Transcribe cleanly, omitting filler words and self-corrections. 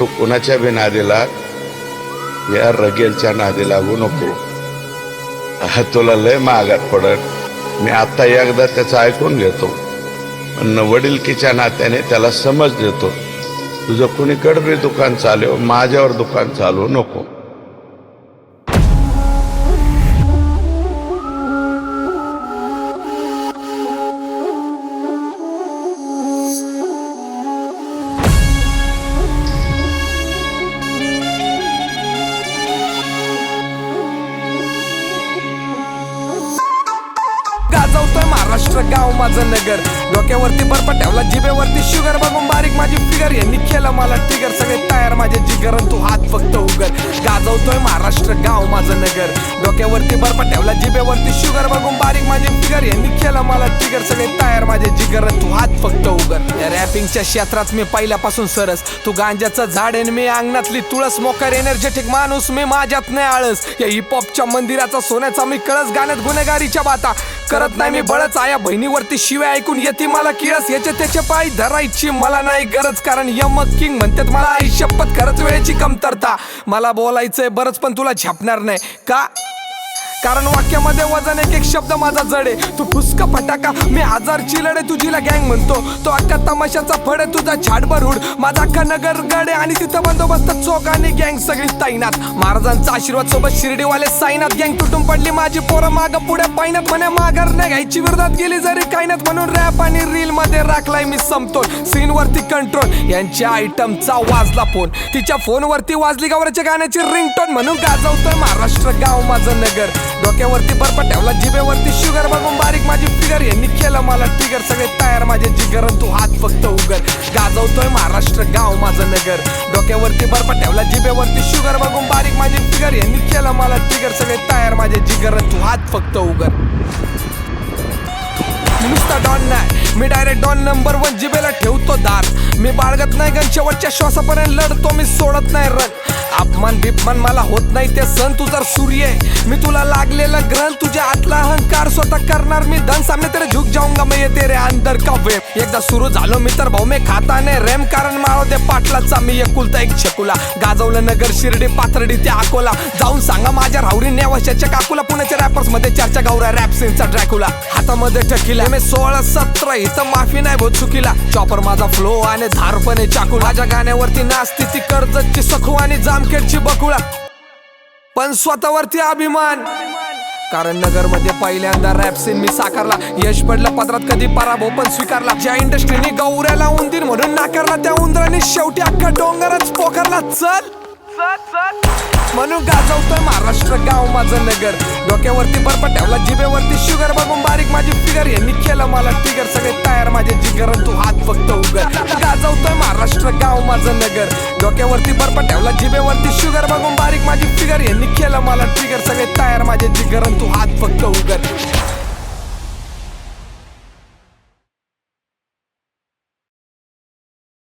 तू कुणाच्या बी नादी लाग, या रगेलच्या नादी लागू नको. तुला लय महागात पडत. मी आता एकदा त्याचं ऐकून घेतो, पण वडीलकीच्या नात्याने त्याला समज देतो. तुझं कुणीकडे बी दुकान चालव, माझ्यावर दुकान चालवू नको. गाजवतोय महाराष्ट्र गाव माझं नगर. डोक्यावरती बर्फ ठेवला, जिभेवरती शुगर, बघून बारीक माझी फिगर. यांनी केलं मला ट्रिगर, सगळे तयार माझे जिगर, तू हात फक्त उघड. गाजवतोय महाराष्ट्र गाव माझं नगर. डोक्यावरती बर्फ ठेवला, जिभेवरती शुगर, बघून बारीक माझी फिगर. यांनी केलं मला ट्रिगर, सगळे तयार माझे जिगर, तू हात फक्त उघड. या रॅपिंगच्या क्षेत्रात मी पहिल्यापासून सरस. तू गांजाचं झाड आहे, मी अंगणातली तुळस. मोकर एनर्जेटिक माणूस मी, माझ्यात नाही आळस. या हिपहॉपच्या मंदिराचा सोन्याचा मी कळस. गाण्यात गुन्हेगारीच्या बाता करत नाही मी बळच. आया बहिणीवरती शिव्या ऐकून येते मला किळस. याचे त्याचे पाय धरायची मला नाही गरज, कारण यमक किंग म्हणतात मला आई शपथ. खरंच वेळेची कमतरता, मला बोलायचंय बरंच पण तुला छापणार नाही का, कारण वाक्यामध्ये वजन एक एक शब्द माझा जडे. तू फुसका फटाका, मी हजारची लढे. तुझीला गँग म्हणतो, तो अख्खा तमाशाचा फड आहे. तुझा छाडभर हुड, माझा अख्खा नगर गडे. आणि तिथं बंदोबस्त चोक आणि गँग सगळी तैनात. महाराजांचा आशीर्वाद सोबत शिर्डीवाले साईनाथ. गँग तुटून पडली माझी पोरं माग पुढे पायनात. म्हणे माघार नाही घ्यायची, विरोधात गेली जरी कायनात. म्हणून रॅप आणि रील मध्ये राखलाय मी समतोल. सीन वरती कंट्रोल, यांच्या आयटमचा वाजला फोन. तिच्या फोनवरती वाजली गावराच्या गाण्याची रिंगटोन. म्हणून गाजवतोय महाराष्ट्र गाव माझं नगर. डोक्यावरती बर्फ ठेवला, जिभेवरती शुगर, बघून बारीक माझी फिगर. यांनी केलं मला ट्रिगर, सगळे तयार माझे जिगर, तू हात फक्त उघड. गाजवतोय महाराष्ट्र गाव माझं नगर. डोक्यावरती बर्फ ठेवला, जिभेवरती शुगर, बघून बारीक माझी फिगर. यांनी केलं मला ट्रिगर, सगळे तयार माझे जिगर, तू हात फक्त उघड. नुसता डॉन नाही मी, डायरेक्ट डॉन नंबर 1. जिभेला ठेवतो दार, मी बाळगत नाही गण. शेवटच्या श्वासापर्यंत लढतो मी, सोडत नाही रन. अपमान बिपमान मला होत नाही ते सण. तू जर सूर्य मी तुला लागलेलं ग्रहण. तुझ्या आतला अहंकार स्वतः करणार मी धन. सामने तेरे झुक जाऊंगा मैं, ये तेरे अंदर का वेब. एकदा सुरू झालो मी तर भाऊ मी खाता नाही रेम, कारण माळो दे पाटलाचा मी एकुलता एक छकुला. गाजवलं नगर, शिर्डी, पाथर्डी ते अकोला. जाऊन सांगा माझ्या राहुरी नेवाशाच्या काकूला. पुण्याच्या रॅपर्स मध्ये चर्चा गौरा, रॅप सीनचा ड्रॅकुला. हातामध्ये टकीला मी 16-17, इथं माफी नाही भोत चुकीला. चॉपर माझा फ्लो आणि धारपणे चाकू. माझ्या गाण्यावरती नाचती ती कर्जतची सखू आणि जामखेडची बकुळा. पण स्वतःवरती अभिमान, कारण नगर मध्ये पहिल्यांदा रॅप सीन मी साकारला. यश पडलं पदरात, कधी पराभव पण स्वीकारला. ज्या इंडस्ट्रीने गौऱ्याला उंदीर म्हणून नाकारला, त्या उंदराने शेवटी अख्खा डोंगरच पोखरला. चल म्हणून गाजवतोय महाराष्ट्र गाव माझं नगर. डोक्यावरती बर्फ ठेवला, जिभेवरती शुगर, बघून बारीक माझी फिगर. यांनी केलं मला ट्रिगर, सगळे तयार माझे जिगर, तू हात फक्त उघड. गाजवतोय महाराष्ट्र गाव माझं नगर. डोक्यावरती बर्फ ठेवला, जिभेवरती शुगर, बघून बारीक माझी फिगर. यांनी केलं मला ट्रिगर, सगळे तयार माझे जिगर, तू हात फक्त उघड.